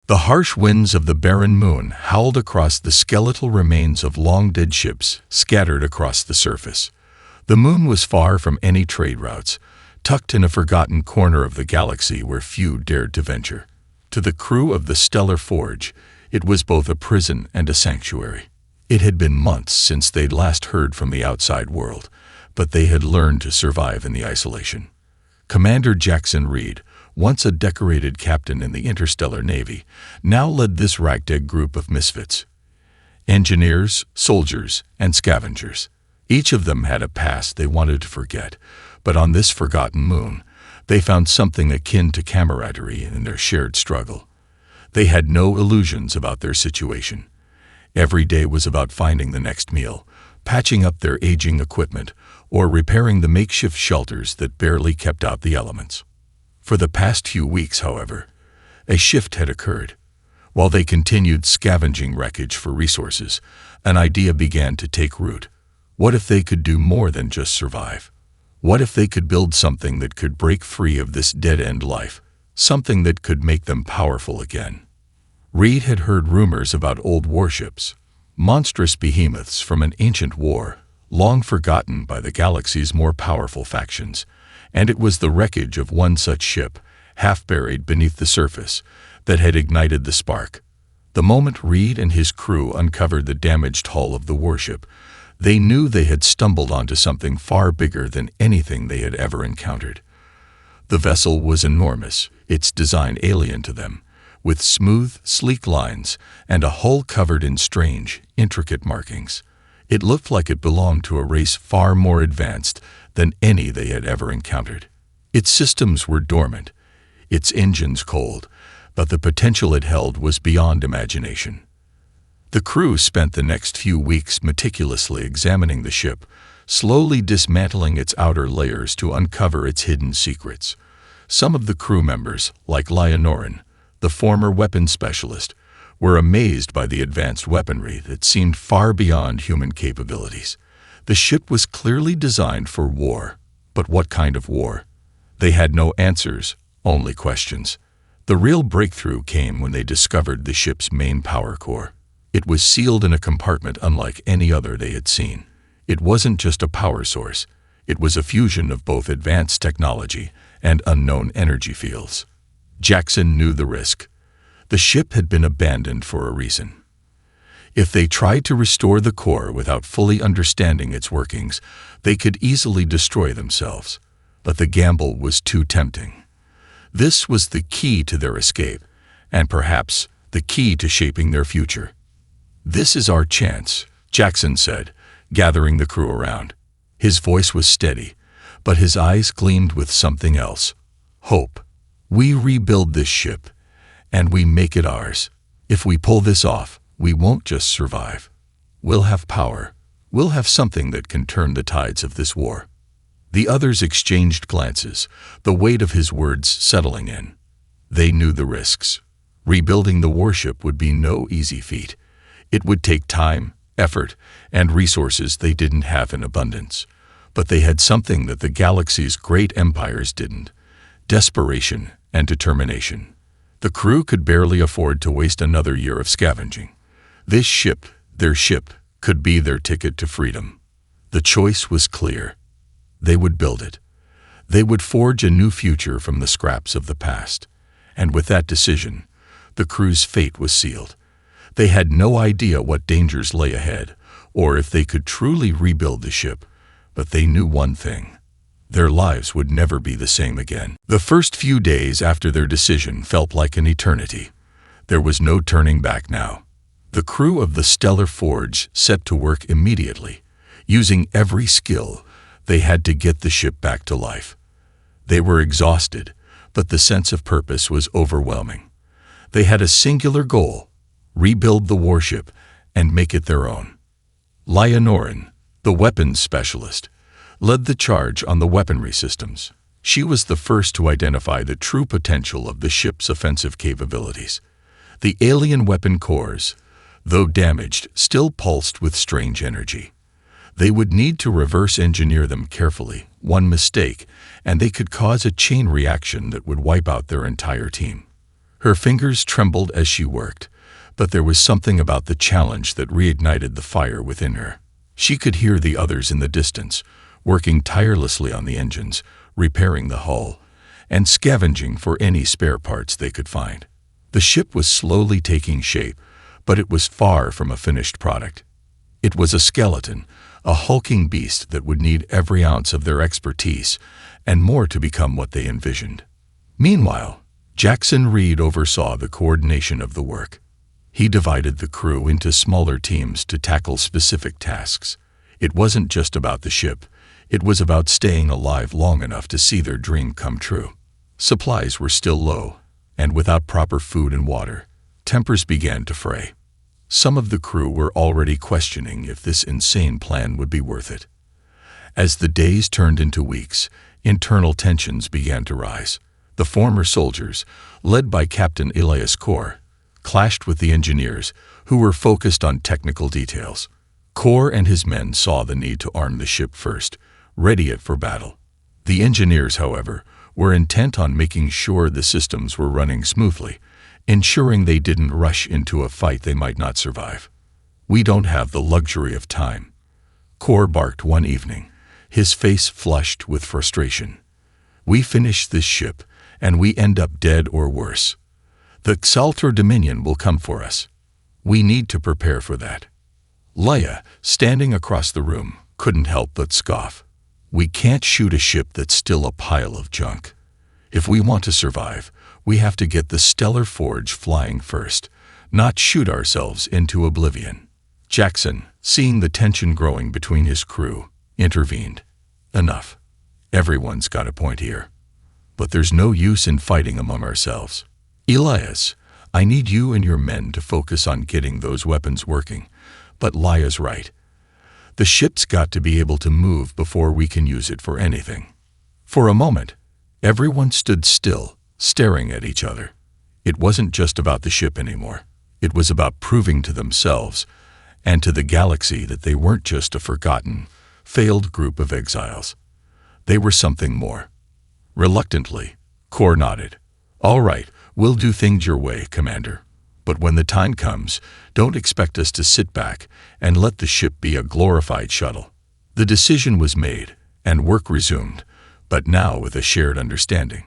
The harsh winds of the barren moon howled across the skeletal remains of long-dead ships scattered across the surface. The moon was far from any trade routes, tucked in a forgotten corner of the galaxy where few dared to venture. To the crew of the Stellar Forge, it was both a prison and a sanctuary. It had been months since they'd last heard from the outside world, but they had learned to survive in the isolation. Commander Jackson Reed, once a decorated captain in the Interstellar Navy, now led this ragtag group of misfits. Engineers, soldiers, and scavengers. Each of them had a past they wanted to forget, but on this forgotten moon, they found something akin to camaraderie in their shared struggle. They had no illusions about their situation. Every day was about finding the next meal, patching up their aging equipment, or repairing the makeshift shelters that barely kept out the elements. For the past few weeks, however, a shift had occurred. While they continued scavenging wreckage for resources, an idea began to take root. What if they could do more than just survive? What if they could build something that could break free of this dead-end life, something that could make them powerful again? Reed had heard rumors about old warships, monstrous behemoths from an ancient war, long forgotten by the galaxy's more powerful factions, and it was the wreckage of one such ship, half buried beneath the surface, that had ignited the spark. The moment Reed and his crew uncovered the damaged hull of the warship, they knew they had stumbled onto something far bigger than anything they had ever encountered. The vessel was enormous, its design alien to them, with smooth, sleek lines and a hull covered in strange, intricate markings. It looked like it belonged to a race far more advanced than any they had ever encountered. Its systems were dormant, its engines cold, but the potential it held was beyond imagination. The crew spent the next few weeks meticulously examining the ship, slowly dismantling its outer layers to uncover its hidden secrets. Some of the crew members, like Leonorin, the former weapons specialist, were amazed by the advanced weaponry that seemed far beyond human capabilities. The ship was clearly designed for war, but what kind of war? They had no answers, only questions. The real breakthrough came when they discovered the ship's main power core. It was sealed in a compartment unlike any other they had seen. It wasn't just a power source. It was a fusion of both advanced technology and unknown energy fields. Jackson knew the risk. The ship had been abandoned for a reason. If they tried to restore the core without fully understanding its workings, they could easily destroy themselves. But the gamble was too tempting. This was the key to their escape, and perhaps the key to shaping their future. "This is our chance," Jackson said, gathering the crew around. His voice was steady, but his eyes gleamed with something else: hope. "We rebuild this ship, and we make it ours. If we pull this off, we won't just survive. We'll have power. We'll have something that can turn the tides of this war." The others exchanged glances, the weight of his words settling in. They knew the risks. Rebuilding the warship would be no easy feat. It would take time, effort, and resources they didn't have in abundance. But they had something that the galaxy's great empires didn't: desperation and determination. The crew could barely afford to waste another year of scavenging. This ship, their ship, could be their ticket to freedom. The choice was clear. They would build it. They would forge a new future from the scraps of the past. And with that decision, the crew's fate was sealed. They had no idea what dangers lay ahead, or if they could truly rebuild the ship, but they knew one thing: their lives would never be the same again. The first few days after their decision felt like an eternity. There was no turning back now. The crew of the Stellar Forge set to work immediately. Using every skill, they had to get the ship back to life. They were exhausted, but the sense of purpose was overwhelming. They had a singular goal: rebuild the warship and make it their own. Leonorin, the weapons specialist, led the charge on the weaponry systems. She was the first to identify the true potential of the ship's offensive capabilities. The alien weapon cores, though damaged, still pulsed with strange energy. They would need to reverse engineer them carefully. One mistake, and they could cause a chain reaction that would wipe out their entire team. Her fingers trembled as she worked, but there was something about the challenge that reignited the fire within her. She could hear the others in the distance, working tirelessly on the engines, repairing the hull, and scavenging for any spare parts they could find. The ship was slowly taking shape, but it was far from a finished product. It was a skeleton, a hulking beast that would need every ounce of their expertise and more to become what they envisioned. Meanwhile, Jackson Reed oversaw the coordination of the work. He divided the crew into smaller teams to tackle specific tasks. It wasn't just about the ship, it was about staying alive long enough to see their dream come true. Supplies were still low, and without proper food and water, tempers began to fray. Some of the crew were already questioning if this insane plan would be worth it. As the days turned into weeks, internal tensions began to rise. The former soldiers, led by Captain Elias Core, clashed with the engineers, who were focused on technical details. Core and his men saw the need to arm the ship first, ready it for battle. The engineers, however, were intent on making sure the systems were running smoothly, ensuring they didn't rush into a fight they might not survive. "We don't have the luxury of time," Core barked one evening, his face flushed with frustration. "We finish this ship, and we end up dead or worse. The Xaltor Dominion will come for us. We need to prepare for that." Leia, standing across the room, couldn't help but scoff. "We can't shoot a ship that's still a pile of junk. If we want to survive, we have to get the Stellar Forge flying first, not shoot ourselves into oblivion." Jackson, seeing the tension growing between his crew, intervened. "Enough. Everyone's got a point here. But there's no use in fighting among ourselves. Elias, I need you and your men to focus on getting those weapons working, but Leia's right. The ship's got to be able to move before we can use it for anything." For a moment, everyone stood still, staring at each other. It wasn't just about the ship anymore. It was about proving to themselves and to the galaxy that they weren't just a forgotten, failed group of exiles. They were something more. Reluctantly, Core nodded. "All right, we'll do things your way, Commander. But when the time comes, don't expect us to sit back and let the ship be a glorified shuttle." The decision was made, and work resumed, but now with a shared understanding.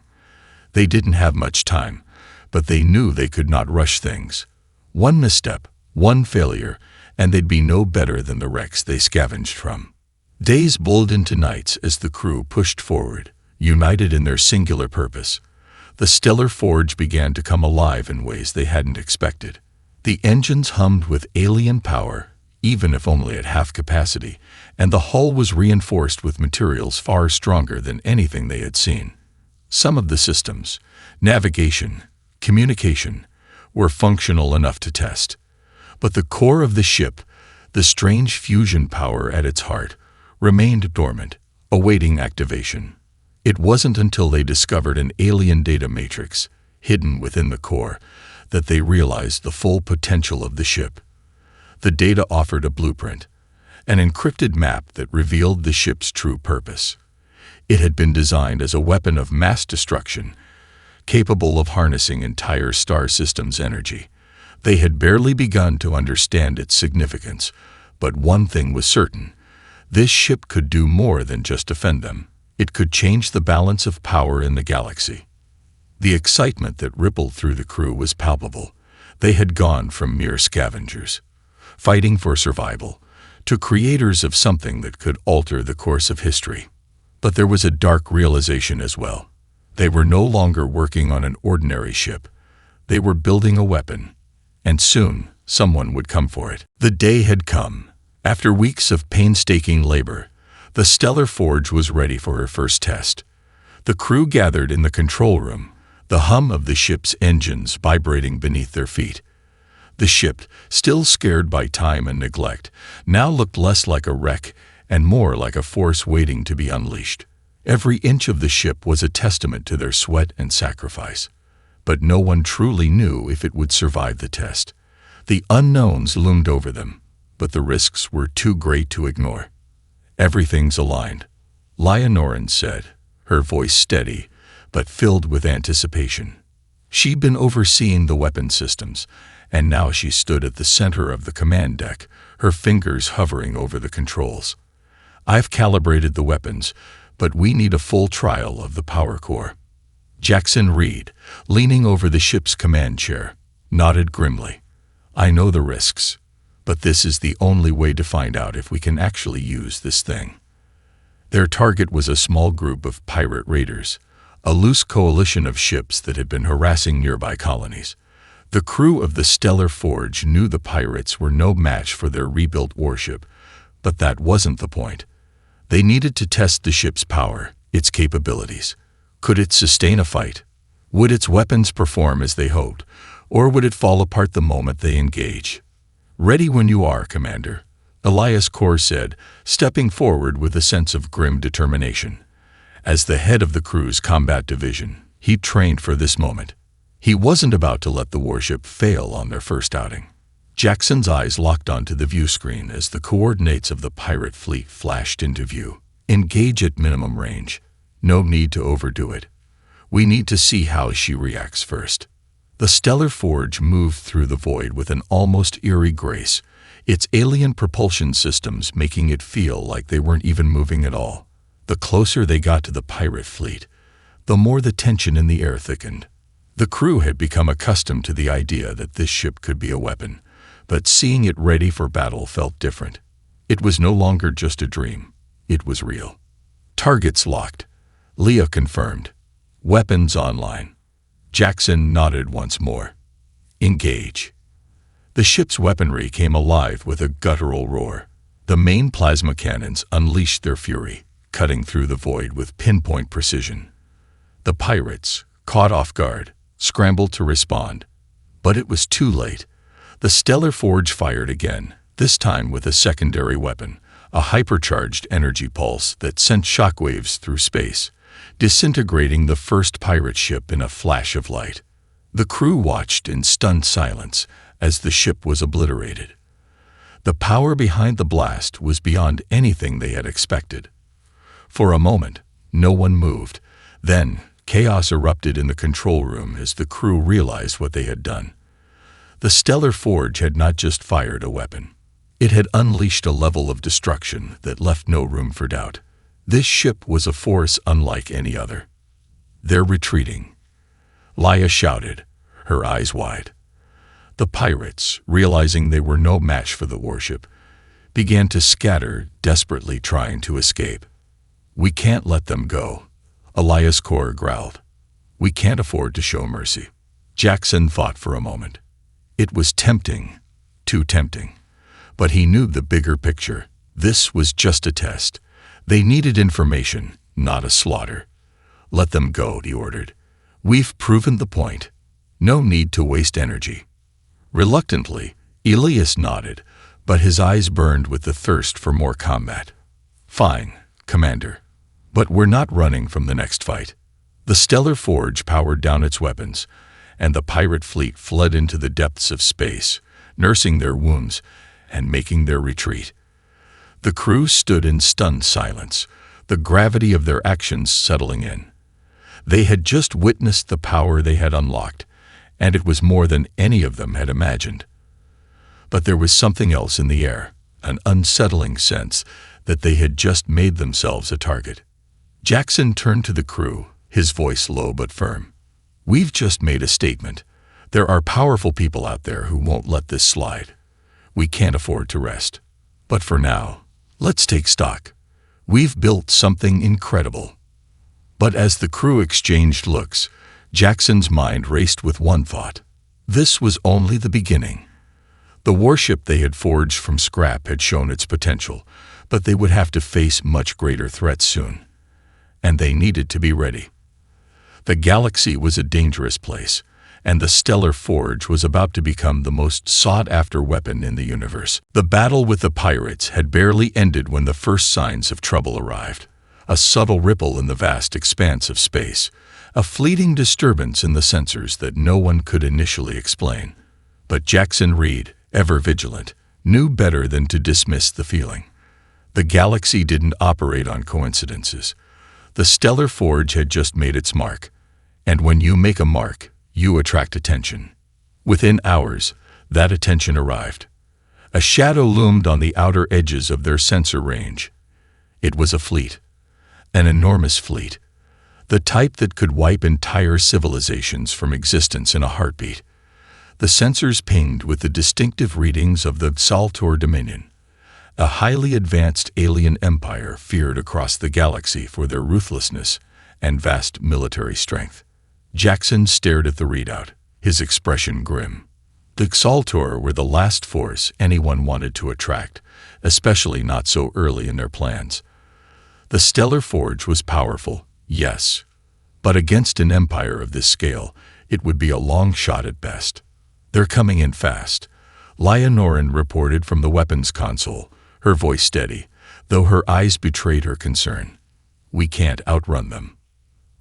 They didn't have much time, but they knew they could not rush things. One misstep, one failure, and they'd be no better than the wrecks they scavenged from. Days bled into nights as the crew pushed forward, united in their singular purpose. The Stellar Forge began to come alive in ways they hadn't expected. The engines hummed with alien power, even if only at half capacity, and the hull was reinforced with materials far stronger than anything they had seen. Some of the systems, navigation, communication, were functional enough to test. But the core of the ship, the strange fusion power at its heart, remained dormant, awaiting activation. It wasn't until they discovered an alien data matrix, hidden within the core, that they realized the full potential of the ship. The data offered a blueprint, an encrypted map that revealed the ship's true purpose. It had been designed as a weapon of mass destruction, capable of harnessing entire star systems' energy. They had barely begun to understand its significance, but one thing was certain: this ship could do more than just defend them. It could change the balance of power in the galaxy. The excitement that rippled through the crew was palpable. They had gone from mere scavengers, fighting for survival, to creators of something that could alter the course of history. But there was a dark realization as well. They were no longer working on an ordinary ship. They were building a weapon, and soon someone would come for it. The day had come. After weeks of painstaking labor, the Stellar Forge was ready for her first test. The crew gathered in the control room, the hum of the ship's engines vibrating beneath their feet. The ship, still scared by time and neglect, now looked less like a wreck and more like a force waiting to be unleashed. Every inch of the ship was a testament to their sweat and sacrifice. But no one truly knew if it would survive the test. The unknowns loomed over them, but the risks were too great to ignore. "Everything's aligned," Leia Noren said, her voice steady, but filled with anticipation. She'd been overseeing the weapon systems, and now she stood at the center of the command deck, her fingers hovering over the controls. "I've calibrated the weapons, but we need a full trial of the power core." Jackson Reed, leaning over the ship's command chair, nodded grimly. "I know the risks, but this is the only way to find out if we can actually use this thing." Their target was a small group of pirate raiders, a loose coalition of ships that had been harassing nearby colonies. The crew of the Stellar Forge knew the pirates were no match for their rebuilt warship, but that wasn't the point. They needed to test the ship's power, its capabilities. Could it sustain a fight? Would its weapons perform as they hoped, or would it fall apart the moment they engage? "Ready when you are, Commander," Elias Corr said, stepping forward with a sense of grim determination. As the head of the crew's combat division, he trained for this moment. He wasn't about to let the warship fail on their first outing. Jackson's eyes locked onto the view screen as the coordinates of the pirate fleet flashed into view. "Engage at minimum range. No need to overdo it. We need to see how she reacts first." The Stellar Forge moved through the void with an almost eerie grace, its alien propulsion systems making it feel like they weren't even moving at all. The closer they got to the pirate fleet, the more the tension in the air thickened. The crew had become accustomed to the idea that this ship could be a weapon, but seeing it ready for battle felt different. It was no longer just a dream. It was real. "Targets locked," Leah confirmed. "Weapons online." Jackson nodded once more. "Engage." The ship's weaponry came alive with a guttural roar. The main plasma cannons unleashed their fury, cutting through the void with pinpoint precision. The pirates, caught off guard, scrambled to respond. But it was too late. The Stellar Forge fired again, this time with a secondary weapon, a hypercharged energy pulse that sent shockwaves through space, disintegrating the first pirate ship in a flash of light. The crew watched in stunned silence as the ship was obliterated. The power behind the blast was beyond anything they had expected. For a moment, no one moved. Then, chaos erupted in the control room as the crew realized what they had done. The Stellar Forge had not just fired a weapon. It had unleashed a level of destruction that left no room for doubt. This ship was a force unlike any other. "They're retreating," Leia shouted, her eyes wide. The pirates, realizing they were no match for the warship, began to scatter, desperately trying to escape. "We can't let them go," Elias Corr growled. "We can't afford to show mercy." Jackson thought for a moment. It was tempting, too tempting. But he knew the bigger picture. This was just a test. They needed information, not a slaughter. "Let them go," he ordered. "We've proven the point. No need to waste energy." Reluctantly, Elias nodded, but his eyes burned with the thirst for more combat. "Fine, Commander. But we're not running from the next fight." The Stellar Forge powered down its weapons, and the pirate fleet fled into the depths of space, nursing their wounds and making their retreat. The crew stood in stunned silence, the gravity of their actions settling in. They had just witnessed the power they had unlocked, and it was more than any of them had imagined. But there was something else in the air, an unsettling sense that they had just made themselves a target. Jackson turned to the crew, his voice low but firm. "We've just made a statement. There are powerful people out there who won't let this slide. We can't afford to rest. But for now, let's take stock. We've built something incredible." But as the crew exchanged looks, Jackson's mind raced with one thought. This was only the beginning. The warship they had forged from scrap had shown its potential, but they would have to face much greater threats soon. And they needed to be ready. The galaxy was a dangerous place, and the Stellar Forge was about to become the most sought-after weapon in the universe. The battle with the pirates had barely ended when the first signs of trouble arrived. A subtle ripple in the vast expanse of space, a fleeting disturbance in the sensors that no one could initially explain. But Jackson Reed, ever vigilant, knew better than to dismiss the feeling. The galaxy didn't operate on coincidences. The Stellar Forge had just made its mark, and when you make a mark, You attract attention. Within hours, that attention arrived. A shadow loomed on the outer edges of their sensor range. It was a fleet. An enormous fleet. The type that could wipe entire civilizations from existence in a heartbeat. The sensors pinged with the distinctive readings of the Xaltor Dominion, a highly advanced alien empire feared across the galaxy for their ruthlessness and vast military strength. Jackson stared at the readout, his expression grim. The Xaltor were the last force anyone wanted to attract, especially not so early in their plans. The Stellar Forge was powerful, yes, but against an empire of this scale, it would be a long shot at best. They're coming in fast, Leonoran reported from the weapons console, her voice steady, though her eyes betrayed her concern. We can't outrun them.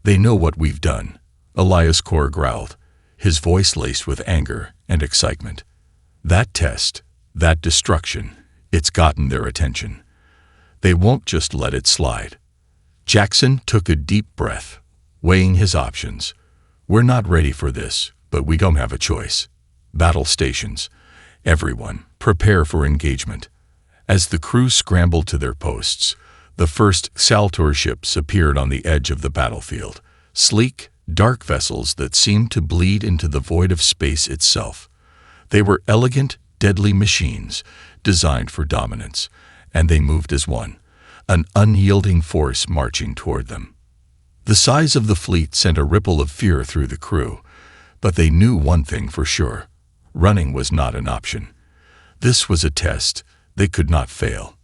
They know what we've done, Elias Kor growled, his voice laced with anger and excitement. That test, that destruction, it's gotten their attention. They won't just let it slide. Jackson took a deep breath, weighing his options. We're not ready for this, but we don't have a choice. Battle stations. Everyone, prepare for engagement. As the crew scrambled to their posts, the first Xaltor ships appeared on the edge of the battlefield, sleek, dark vessels that seemed to bleed into the void of space itself. They were elegant, deadly machines, designed for dominance, and they moved as one, an unyielding force marching toward them. The size of the fleet sent a ripple of fear through the crew, but they knew one thing for sure. Running was not an option. This was a test. They could not fail.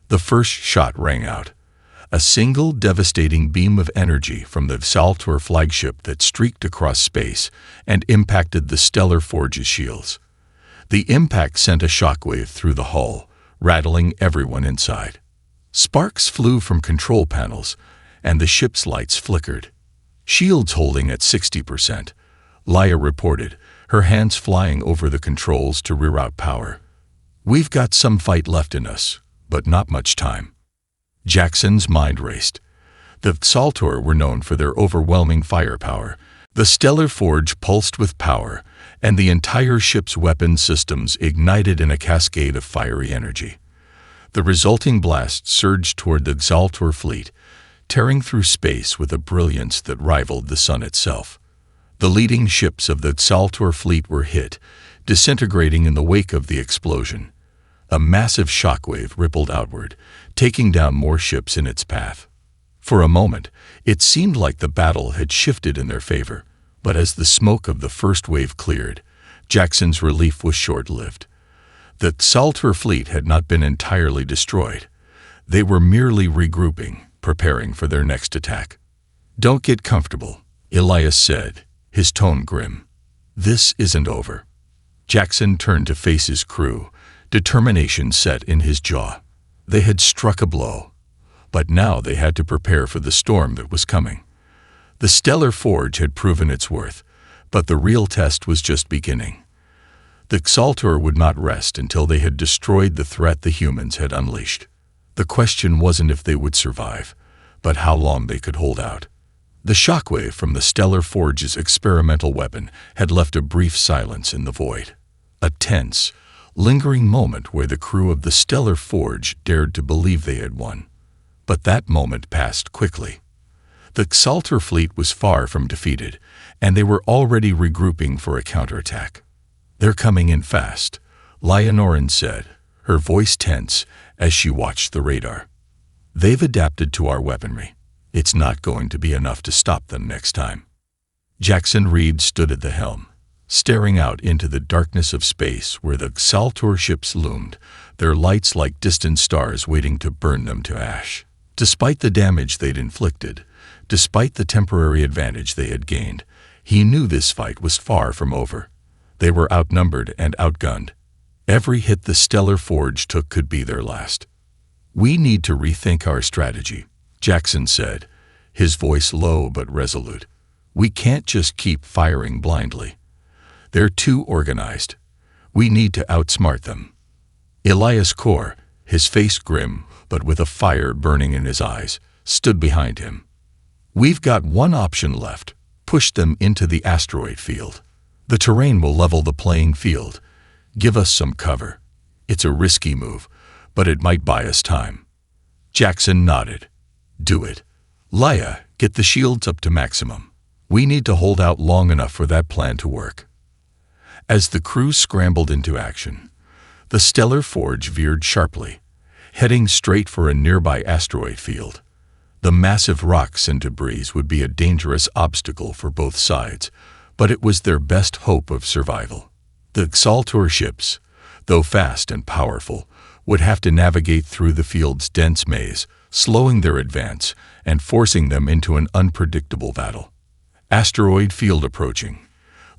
The first shot rang out. A single devastating beam of energy from the Xaltor flagship that streaked across space and impacted the Stellar Forge's shields. The impact sent a shockwave through the hull, rattling everyone inside. Sparks flew from control panels, and the ship's lights flickered. Shields holding at 60%, Laia reported, her hands flying over the controls to reroute power. We've got some fight left in us, but not much time. Jackson's mind raced. The Xaltor were known for their overwhelming firepower. The Stellar Forge pulsed with power, and the entire ship's weapon systems ignited in a cascade of fiery energy. The resulting blast surged toward the Xaltor fleet, tearing through space with a brilliance that rivaled the sun itself. The leading ships of the Xaltor fleet were hit, disintegrating in the wake of the explosion. A massive shockwave rippled outward, taking down more ships in its path. For a moment, it seemed like the battle had shifted in their favor, but as the smoke of the first wave cleared, Jackson's relief was short-lived. The Xaltor fleet had not been entirely destroyed. They were merely regrouping, preparing for their next attack. "Don't get comfortable," Elias said, his tone grim. "This isn't over." Jackson turned to face his crew, determination set in his jaw. They had struck a blow, but now they had to prepare for the storm that was coming. The Stellar Forge had proven its worth, but the real test was just beginning. The Xaltor would not rest until they had destroyed the threat the humans had unleashed. The question wasn't if they would survive, but how long they could hold out. The shockwave from the Stellar Forge's experimental weapon had left a brief silence in the void. A tense, lingering moment where the crew of the Stellar Forge dared to believe they had won. But that moment passed quickly. The Xaltor fleet was far from defeated, and they were already regrouping for a counterattack. "They're coming in fast," Leonoran said, her voice tense as she watched the radar. "They've adapted to our weaponry. It's not going to be enough to stop them next time." Jackson Reed stood at the helm, staring out into the darkness of space where the Xaltor ships loomed, their lights like distant stars waiting to burn them to ash. Despite the damage they'd inflicted, despite the temporary advantage they had gained, he knew this fight was far from over. They were outnumbered and outgunned. Every hit the Stellar Forge took could be their last. "We need to rethink our strategy," Jackson said, his voice low but resolute. "We can't just keep firing blindly. They're too organized. We need to outsmart them." Elias Kor, his face grim but with a fire burning in his eyes, stood behind him. "We've got one option left: push them into the asteroid field. The terrain will level the playing field. Give us some cover. It's a risky move, but it might buy us time. Jackson nodded. Do it. Leia, get the shields up to maximum. We need to hold out long enough for that plan to work. As the crew scrambled into action, the stellar forge veered sharply, heading straight for a nearby asteroid field. The massive rocks and debris would be a dangerous obstacle for both sides, but it was their best hope of survival. The Exaltor ships, though fast and powerful, would have to navigate through the field's dense maze, slowing their advance and forcing them into an unpredictable battle. Asteroid field approaching.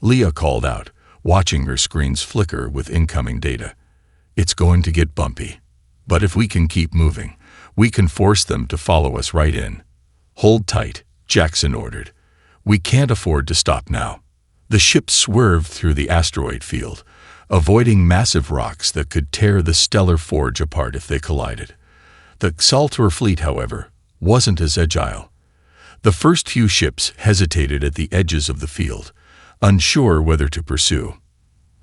Leia called out, watching her screens flicker with incoming data. It's going to get bumpy. But if we can keep moving, we can force them to follow us right in. Hold tight, Jackson ordered. We can't afford to stop now. The ship swerved through the asteroid field, avoiding massive rocks that could tear the stellar forge apart if they collided. The Exaltor fleet, however, wasn't as agile. The first few ships hesitated at the edges of the field, unsure whether to pursue.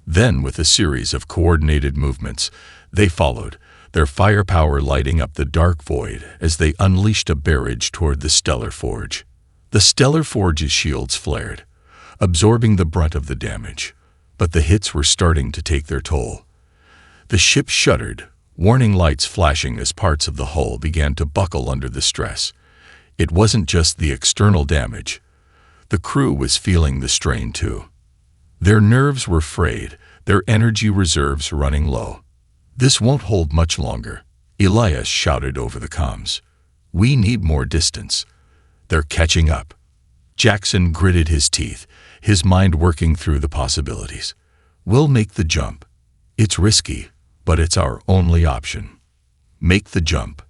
Then, with a series of coordinated movements, they followed, their firepower lighting up the dark void as they unleashed a barrage toward the stellar forge. The stellar forge's shields flared, absorbing the brunt of the damage, but the hits were starting to take their toll. The ship shuddered, warning lights flashing as parts of the hull began to buckle under the stress. It wasn't just the external damage. The crew was feeling the strain too. Their nerves were frayed, their energy reserves running low. This won't hold much longer, Elias shouted over the comms. We need more distance. They're catching up. Jackson gritted his teeth, his mind working through the possibilities. We'll make the jump. It's risky, but it's our only option. Make the jump.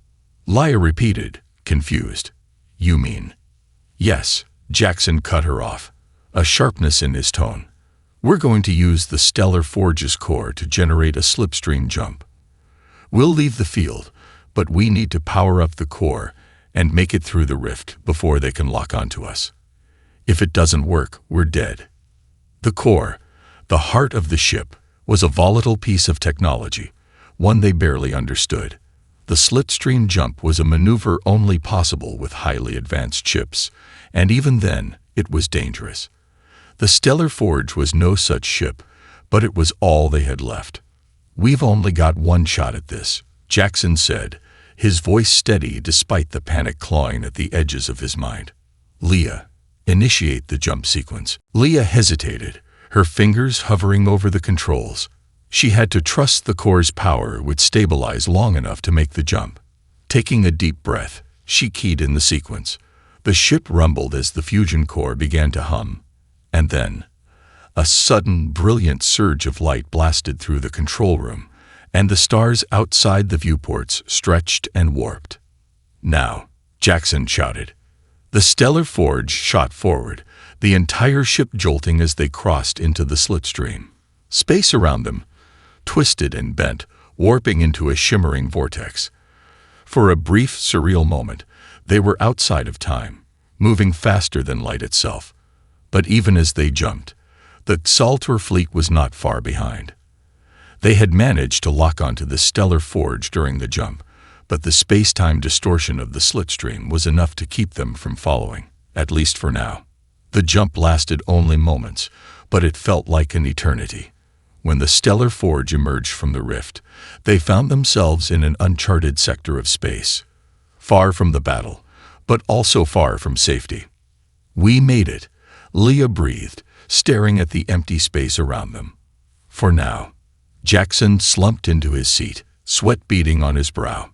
Leia repeated, confused. You mean? Yes, Jackson cut her off, a sharpness in his tone. We're going to use the stellar forge's core to generate a slipstream jump. We'll leave the field, but we need to power up the core and make it through the rift before they can lock onto us. If it doesn't work, we're dead. The core, the heart of the ship, was a volatile piece of technology, one they barely understood. The slipstream jump was a maneuver only possible with highly advanced ships, and even then, it was dangerous. The stellar forge was no such ship, but it was all they had left. We've only got one shot at this, Jackson said, his voice steady despite the panic clawing at the edges of his mind. Leia, initiate the jump sequence. Leia hesitated, her fingers hovering over the controls. She had to trust the core's power would stabilize long enough to make the jump. Taking a deep breath, she keyed in the sequence. The ship rumbled as the fusion core began to hum. And then, a sudden, brilliant surge of light blasted through the control room, and the stars outside the viewports stretched and warped. Now, Jackson shouted. The stellar forge shot forward, the entire ship jolting as they crossed into the slipstream. Space around them twisted and bent, warping into a shimmering vortex. For a brief, surreal moment, they were outside of time, moving faster than light itself. But even as they jumped, the Exaltor fleet was not far behind. They had managed to lock onto the stellar forge during the jump, but the space-time distortion of the slipstream was enough to keep them from following, at least for now. The jump lasted only moments, but it felt like an eternity. When the stellar forge emerged from the rift, they found themselves in an uncharted sector of space, far from the battle, but also far from safety. We made it, Leia breathed, staring at the empty space around them. For now. Jackson slumped into his seat, sweat beading on his brow.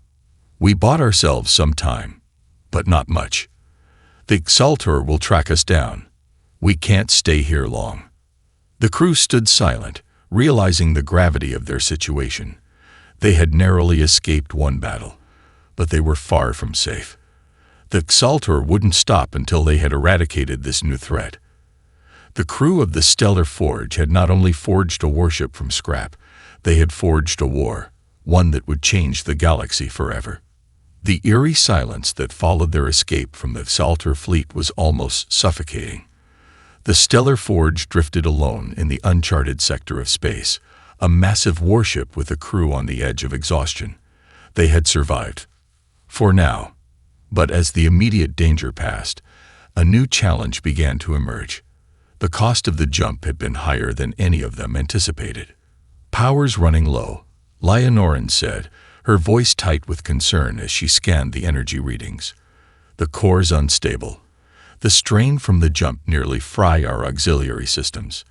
We bought ourselves some time, but not much. The Exaltor will track us down. We can't stay here long. The crew stood silent, realizing the gravity of their situation. They had narrowly escaped one battle, but they were far from safe. The Exaltor wouldn't stop until they had eradicated this new threat. The crew of the Stellar Forge had not only forged a warship from scrap, they had forged a war, one that would change the galaxy forever. The eerie silence that followed their escape from the Exaltor fleet was almost suffocating. The stellar forge drifted alone in the uncharted sector of space, a massive warship with a crew on the edge of exhaustion. They had survived. For now. But as the immediate danger passed, a new challenge began to emerge. The cost of the jump had been higher than any of them anticipated. "Power's running low," Leonoran said, her voice tight with concern as she scanned the energy readings. "The core's unstable. The strain from the jump nearly fry our auxiliary systems.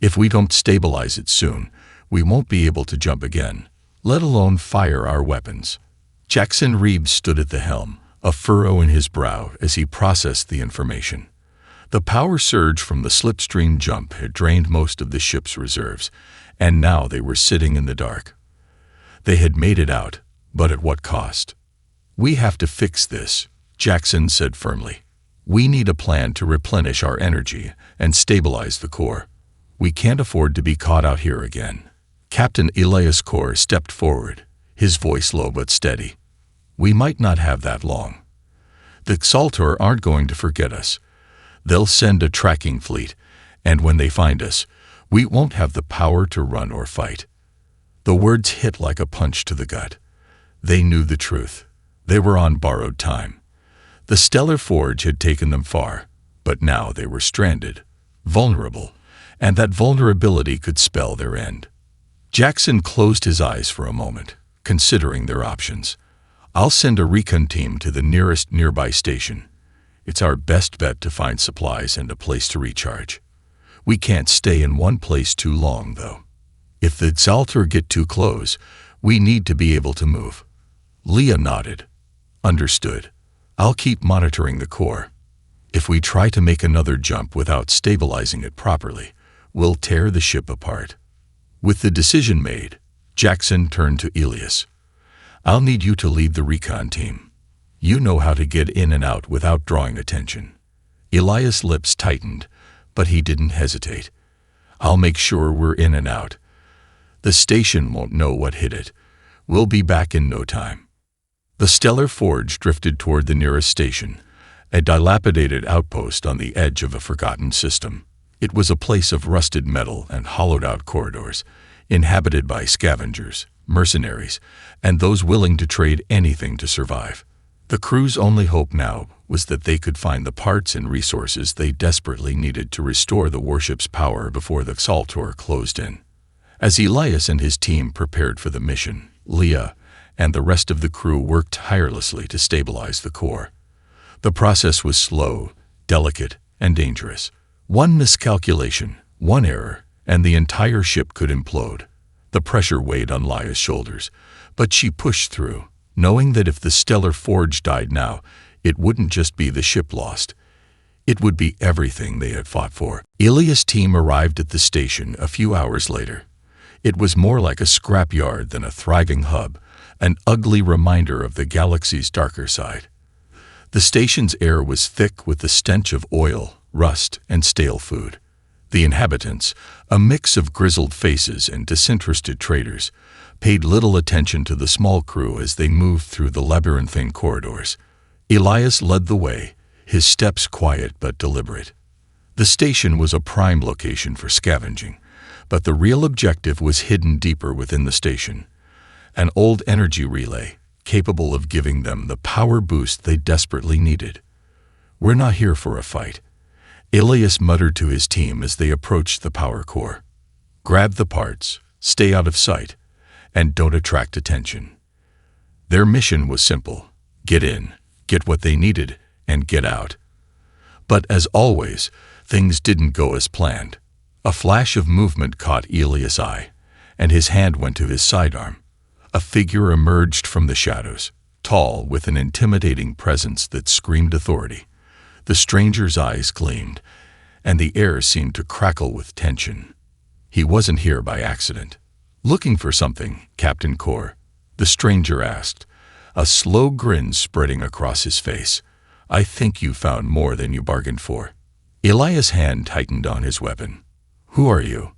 If we don't stabilize it soon, we won't be able to jump again, let alone fire our weapons." Jackson Reeves stood at the helm, a furrow in his brow as he processed the information. The power surge from the slipstream jump had drained most of the ship's reserves, and now they were sitting in the dark. They had made it out, but at what cost? "We have to fix this," Jackson said firmly. "We need a plan to replenish our energy and stabilize the core. We can't afford to be caught out here again." Captain Elias Core stepped forward, his voice low but steady. "We might not have that long. The Xaltor aren't going to forget us. They'll send a tracking fleet, and when they find us, we won't have the power to run or fight." The words hit like a punch to the gut. They knew the truth. They were on borrowed time. The stellar forge had taken them far, but now they were stranded, vulnerable, and that vulnerability could spell their end. Jackson closed his eyes for a moment, considering their options. "I'll send a recon team to the nearest nearby station. It's our best bet to find supplies and a place to recharge. We can't stay in one place too long, though. If the Xaltor get too close, we need to be able to move." Leah nodded. "Understood. I'll keep monitoring the core. If we try to make another jump without stabilizing it properly, we'll tear the ship apart." With the decision made, Jackson turned to Elias. "I'll need you to lead the recon team. You know how to get in and out without drawing attention." Elias' lips tightened, but he didn't hesitate. "I'll make sure we're in and out. The station won't know what hit it. We'll be back in no time." The stellar forge drifted toward the nearest station, a dilapidated outpost on the edge of a forgotten system. It was a place of rusted metal and hollowed-out corridors, inhabited by scavengers, mercenaries, and those willing to trade anything to survive. The crew's only hope now was that they could find the parts and resources they desperately needed to restore the warship's power before the Xaltor closed in. As Elias and his team prepared for the mission, Leah and the rest of the crew worked tirelessly to stabilize the core. The process was slow, delicate, and dangerous. One miscalculation, one error, and the entire ship could implode. The pressure weighed on Leah's shoulders, but she pushed through, knowing that if the stellar forge died now, it wouldn't just be the ship lost. It would be everything they had fought for. Elias' team arrived at the station a few hours later. It was more like a scrapyard than a thriving hub, an ugly reminder of the galaxy's darker side. The station's air was thick with the stench of oil, rust, and stale food. The inhabitants, a mix of grizzled faces and disinterested traders, paid little attention to the small crew as they moved through the labyrinthine corridors. Elias led the way, his steps quiet but deliberate. The station was a prime location for scavenging, but the real objective was hidden deeper within the station. An old energy relay, capable of giving them the power boost they desperately needed. "We're not here for a fight," Elias muttered to his team as they approached the power core. "Grab the parts, stay out of sight, and don't attract attention." Their mission was simple: get in, get what they needed, and get out. But as always, things didn't go as planned. A flash of movement caught Elias' eye, and his hand went to his sidearm. A figure emerged from the shadows, tall, with an intimidating presence that screamed authority. The stranger's eyes gleamed, and the air seemed to crackle with tension. He wasn't here by accident. "Looking for something, Captain Core?" the stranger asked, a slow grin spreading across his face. "I think you found more than you bargained for." Elias' hand tightened on his weapon. "Who are you?"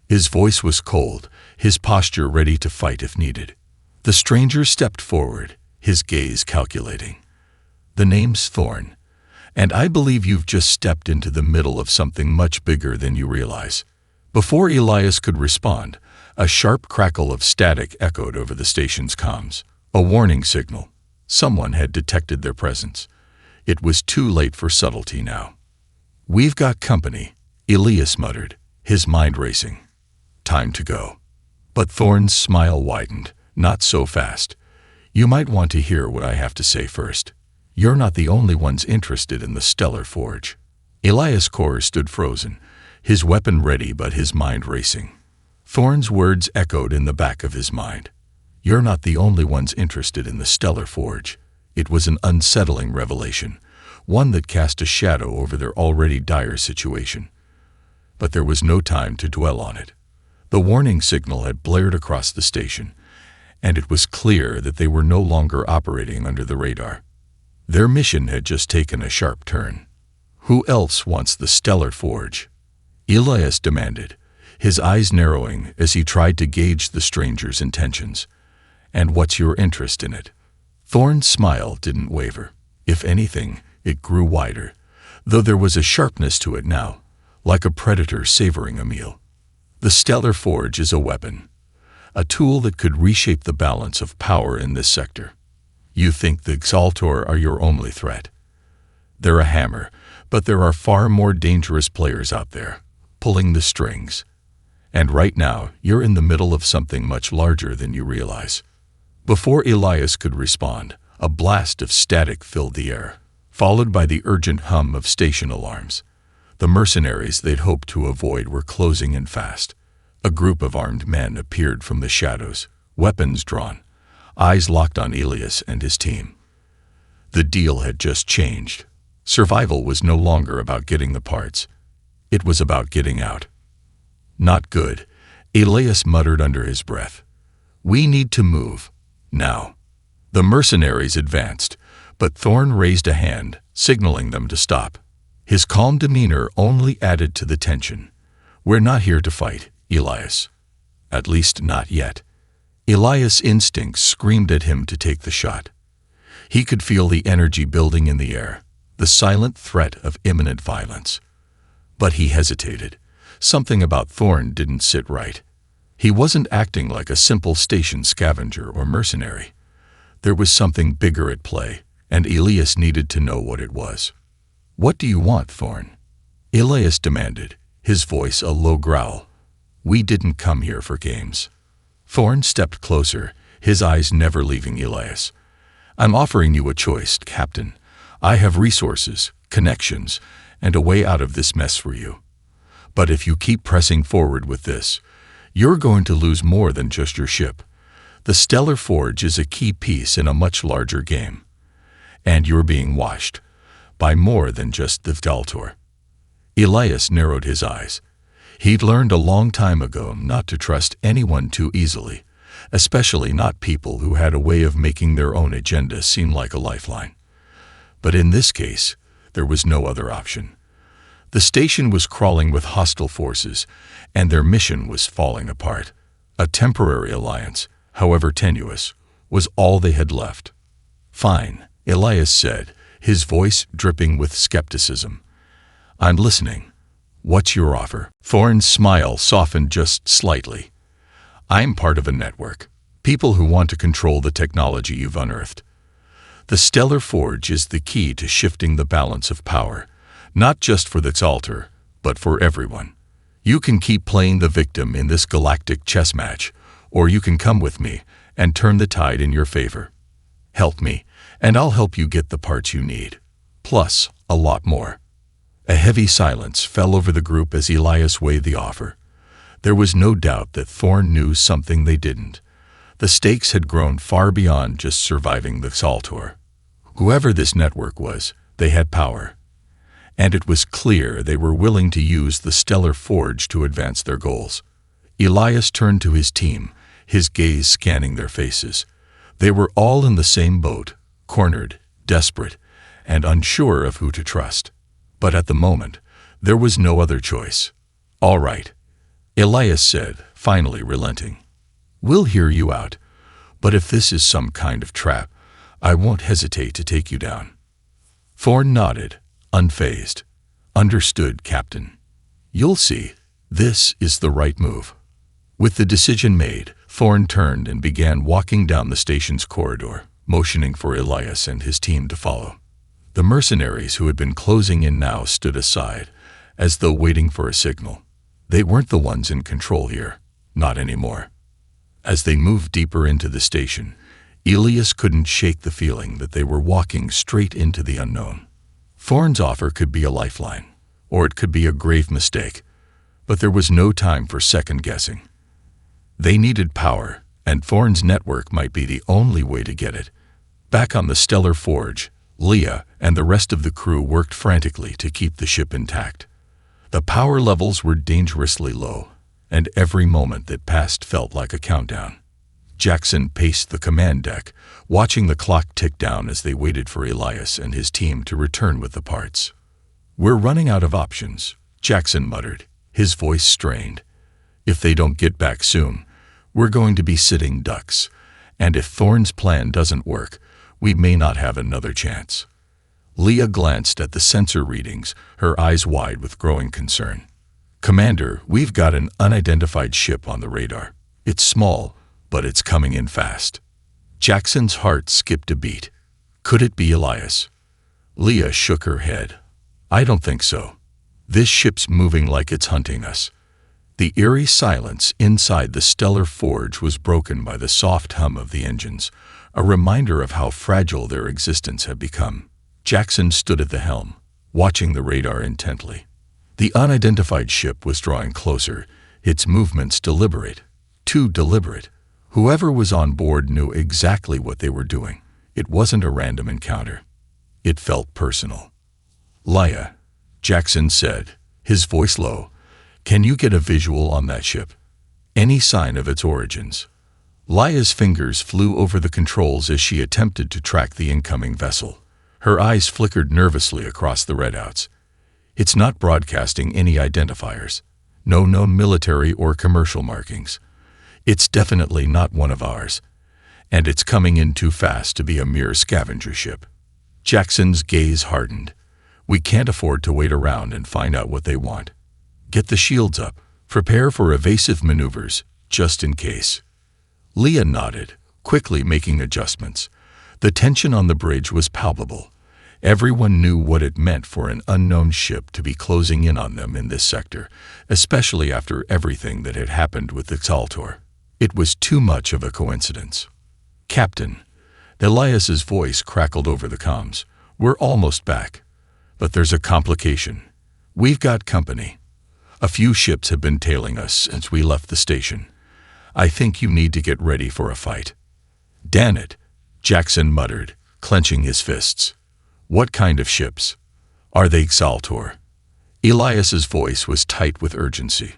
His voice was cold, his posture ready to fight if needed. The stranger stepped forward, his gaze calculating. "The name's Thorn, And I believe you've just stepped into the middle of something much bigger than you realize." Before Elias could respond, a sharp crackle of static echoed over the station's comms. A warning signal. Someone had detected their presence. It was too late for subtlety now. "We've got company," Elias muttered, his mind racing. "Time to go." But Thorn's smile widened. "Not so fast. You might want to hear what I have to say first. You're not the only ones interested in the Stellar Forge." Elias Core stood frozen, his weapon ready but his mind racing. Thorn's words echoed in the back of his mind. "You're not the only ones interested in the Stellar Forge." It was an unsettling revelation, one that cast a shadow over their already dire situation. But there was no time to dwell on it. The warning signal had blared across the station, and it was clear that they were no longer operating under the radar. Their mission had just taken a sharp turn. "Who else wants the Stellar Forge?" Elias demanded, his eyes narrowing as he tried to gauge the stranger's intentions. "And what's your interest in it?" Thorn's smile didn't waver. If anything, it grew wider, though there was a sharpness to it now, like a predator savoring a meal. "The Stellar Forge is a weapon, a tool that could reshape the balance of power in this sector. You think the Exaltor are your only threat. They're a hammer, but there are far more dangerous players out there, pulling the strings. And right now, you're in the middle of something much larger than you realize." Before Elias could respond, a blast of static filled the air, followed by the urgent hum of station alarms. The mercenaries they'd hoped to avoid were closing in fast. A group of armed men appeared from the shadows, weapons drawn, eyes locked on Elias and his team. The deal had just changed. Survival was no longer about getting the parts. It was about getting out. "Not good," Elias muttered under his breath. "We need to move. Now." The mercenaries advanced, but Thorn raised a hand, signaling them to stop. His calm demeanor only added to the tension. "We're not here to fight, Elias. At least not yet." Elias' instincts screamed at him to take the shot. He could feel the energy building in the air, the silent threat of imminent violence. But he hesitated. Something about Thorn didn't sit right. He wasn't acting like a simple station scavenger or mercenary. There was something bigger at play, and Elias needed to know what it was. "What do you want, Thorn?" Elias demanded, his voice a low growl. "We didn't come here for games." Thorn stepped closer, his eyes never leaving Elias. "I'm offering you a choice, Captain. I have resources, connections, and a way out of this mess for you. But if you keep pressing forward with this, you're going to lose more than just your ship. The Stellar Forge is a key piece in a much larger game. And you're being watched by more than just the Exaltor." Elias narrowed his eyes. He'd learned a long time ago not to trust anyone too easily, especially not people who had a way of making their own agenda seem like a lifeline. But in this case, there was no other option. The station was crawling with hostile forces, and their mission was falling apart. A temporary alliance, however tenuous, was all they had left. "Fine," Elias said, his voice dripping with skepticism. "I'm listening. What's your offer?" Thorn's smile softened just slightly. "I'm part of a network. People who want to control the technology you've unearthed. The Stellar Forge is the key to shifting the balance of power, not just for the Exaltor, but for everyone. You can keep playing the victim in this galactic chess match, or you can come with me and turn the tide in your favor. Help me, and I'll help you get the parts you need. Plus, a lot more." A heavy silence fell over the group as Elias weighed the offer. There was no doubt that Thorn knew something they didn't. The stakes had grown far beyond just surviving the Exaltor. Whoever this network was, they had power. And it was clear they were willing to use the Stellar Forge to advance their goals. Elias turned to his team, his gaze scanning their faces. They were all in the same boat, cornered, desperate, and unsure of who to trust. But at the moment, there was no other choice. "All right," Elias said, finally relenting. "We'll hear you out, but if this is some kind of trap, I won't hesitate to take you down." Thorn nodded, unfazed. "Understood, Captain. You'll see. This is the right move." With the decision made, Thorn turned and began walking down the station's corridor, motioning for Elias and his team to follow. The mercenaries who had been closing in now stood aside, as though waiting for a signal. They weren't the ones in control here, not anymore. As they moved deeper into the station, Elias couldn't shake the feeling that they were walking straight into the unknown. Thorn's offer could be a lifeline, or it could be a grave mistake, but there was no time for second-guessing. They needed power, and Thorn's network might be the only way to get it. Back on the Stellar Forge, Leah and the rest of the crew worked frantically to keep the ship intact. The power levels were dangerously low, and every moment that passed felt like a countdown. Jackson paced the command deck, watching the clock tick down as they waited for Elias and his team to return with the parts. "We're running out of options," Jackson muttered, his voice strained. "If they don't get back soon, we're going to be sitting ducks, and if Thorn's plan doesn't work, we may not have another chance." Leah glanced at the sensor readings, her eyes wide with growing concern. "Commander, we've got an unidentified ship on the radar. It's small, but it's coming in fast." Jackson's heart skipped a beat. Could it be Elias? Leah shook her head. "I don't think so. This ship's moving like it's hunting us." The eerie silence inside the Stellar Forge was broken by the soft hum of the engines, a reminder of how fragile their existence had become. Jackson stood at the helm, watching the radar intently. The unidentified ship was drawing closer, its movements deliberate, too deliberate. Whoever was on board knew exactly what they were doing. It wasn't a random encounter. It felt personal. "Leah," Jackson said, his voice low, "can you get a visual on that ship? Any sign of its origins?" Leah's fingers flew over the controls as she attempted to track the incoming vessel. Her eyes flickered nervously across the readouts. "It's not broadcasting any identifiers. No known military or commercial markings. It's definitely not one of ours. And it's coming in too fast to be a mere scavenger ship." Jackson's gaze hardened. "We can't afford to wait around and find out what they want. Get the shields up. Prepare for evasive maneuvers, just in case." Leah nodded, quickly making adjustments. The tension on the bridge was palpable. Everyone knew what it meant for an unknown ship to be closing in on them in this sector, especially after everything that had happened with the Exaltor. It was too much of a coincidence. "Captain," Elias's voice crackled over the comms, "we're almost back. But there's a complication. We've got company. A few ships have been tailing us since we left the station. I think you need to get ready for a fight." "Damn it," Jackson muttered, clenching his fists. "What kind of ships? Are they Exaltor?" Elias's voice was tight with urgency.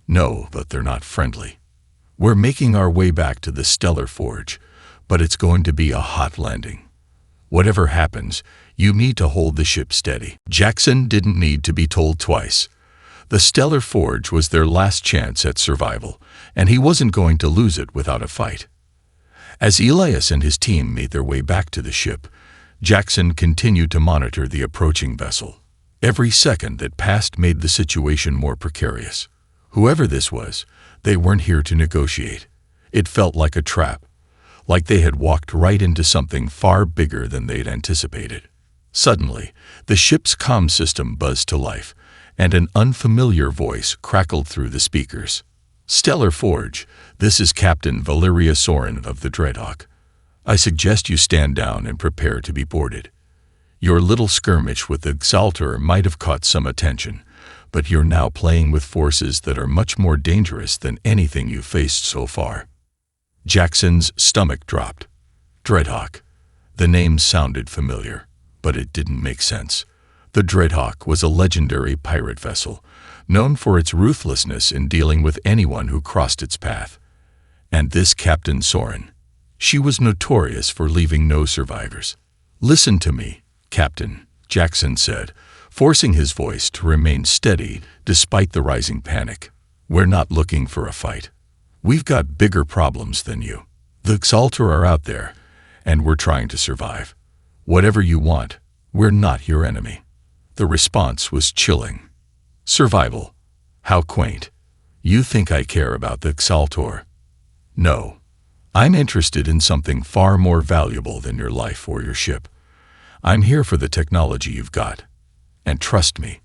"No, but they're not friendly. We're making our way back to the Stellar Forge, but it's going to be a hot landing. Whatever happens, you need to hold the ship steady." Jackson didn't need to be told twice. The Stellar Forge was their last chance at survival, and he wasn't going to lose it without a fight. As Elias and his team made their way back to the ship, Jackson continued to monitor the approaching vessel. Every second that passed made the situation more precarious. Whoever this was, they weren't here to negotiate. It felt like a trap, like they had walked right into something far bigger than they'd anticipated. Suddenly, the ship's comm system buzzed to life, and an unfamiliar voice crackled through the speakers. "Stellar Forge, this is Captain Valeria Soren of the Dreadhawk. I suggest you stand down and prepare to be boarded. Your little skirmish with the Exaltor might have caught some attention, but you're now playing with forces that are much more dangerous than anything you've faced so far." Jackson's stomach dropped. Dreadhawk. The name sounded familiar, but it didn't make sense. The Dreadhawk was a legendary pirate vessel, known for its ruthlessness in dealing with anyone who crossed its path. And this Captain Soren, she was notorious for leaving no survivors. "Listen to me, Captain," Jackson said, forcing his voice to remain steady despite the rising panic. "We're not looking for a fight. We've got bigger problems than you. The Exaltor are out there, and we're trying to survive. Whatever you want, we're not your enemy. The response was chilling. Survival. How quaint. You think I care about the Exaltor? No. I'm interested in something far more valuable than your life or your ship. I'm here for the technology you've got. And trust me,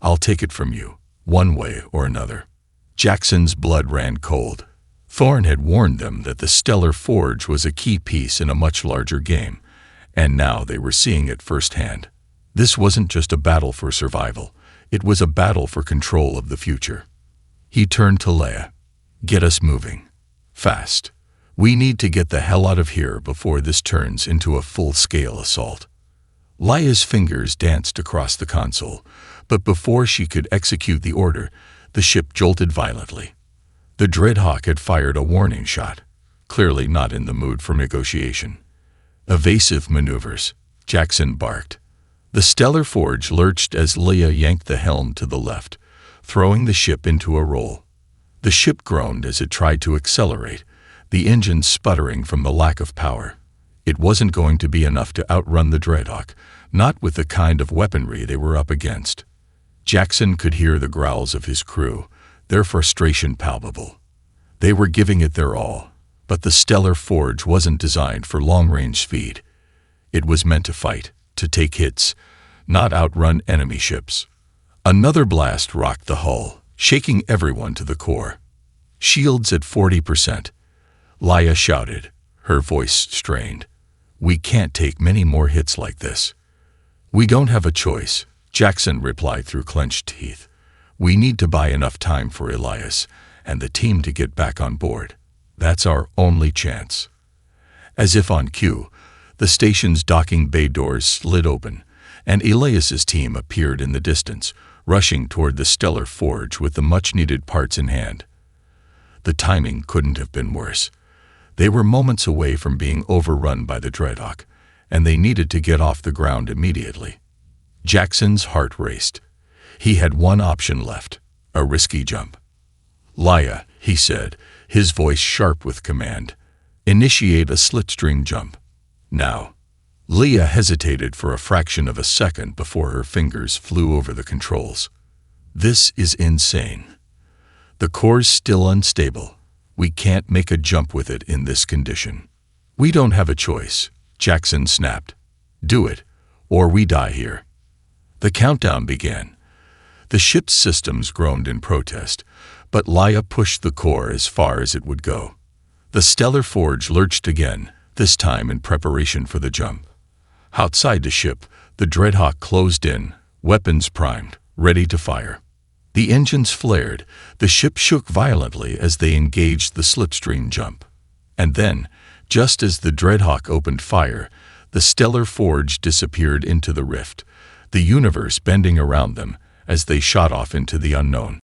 I'll take it from you, one way or another. Jackson's blood ran cold. Thorne had warned them that the Stellar Forge was a key piece in a much larger game, and now they were seeing it firsthand. This wasn't just a battle for survival, it was a battle for control of the future. He turned to Leia. Get us moving. Fast. We need to get the hell out of here before this turns into a full-scale assault. Leia's fingers danced across the console, but before she could execute the order, the ship jolted violently. The Dreadhawk had fired a warning shot, clearly not in the mood for negotiation. Evasive maneuvers, Jackson barked. The Stellar Forge lurched as Leia yanked the helm to the left, throwing the ship into a roll. The ship groaned as it tried to accelerate, the engine sputtering from the lack of power. It wasn't going to be enough to outrun the Dreadhawk, not with the kind of weaponry they were up against. Jackson could hear the growls of his crew, their frustration palpable. They were giving it their all, but the Stellar Forge wasn't designed for long-range speed. It was meant to fight, to take hits, not outrun enemy ships. Another blast rocked the hull, shaking everyone to the core. Shields at 40%. Leia shouted, her voice strained. We can't take many more hits like this. We don't have a choice, Jackson replied through clenched teeth. We need to buy enough time for Elias and the team to get back on board. That's our only chance. As if on cue, the station's docking bay doors slid open, and Elias's team appeared in the distance, rushing toward the Stellar Forge with the much-needed parts in hand. The timing couldn't have been worse. They were moments away from being overrun by the Dreadhawk, and they needed to get off the ground immediately. Jackson's heart raced. He had one option left, a risky jump. Leia, he said, his voice sharp with command, initiate a slipstream jump. Now. Leia hesitated for a fraction of a second before her fingers flew over the controls. This is insane. The core's still unstable. We can't make a jump with it in this condition. We don't have a choice, Jackson snapped. Do it, or we die here. The countdown began. The ship's systems groaned in protest, but Leia pushed the core as far as it would go. The Stellar Forge lurched again, this time in preparation for the jump. Outside the ship, the Dreadhawk closed in, weapons primed, ready to fire. The engines flared, the ship shook violently as they engaged the slipstream jump. And then, just as the Dreadhawk opened fire, the Stellar Forge disappeared into the rift, the universe bending around them as they shot off into the unknown.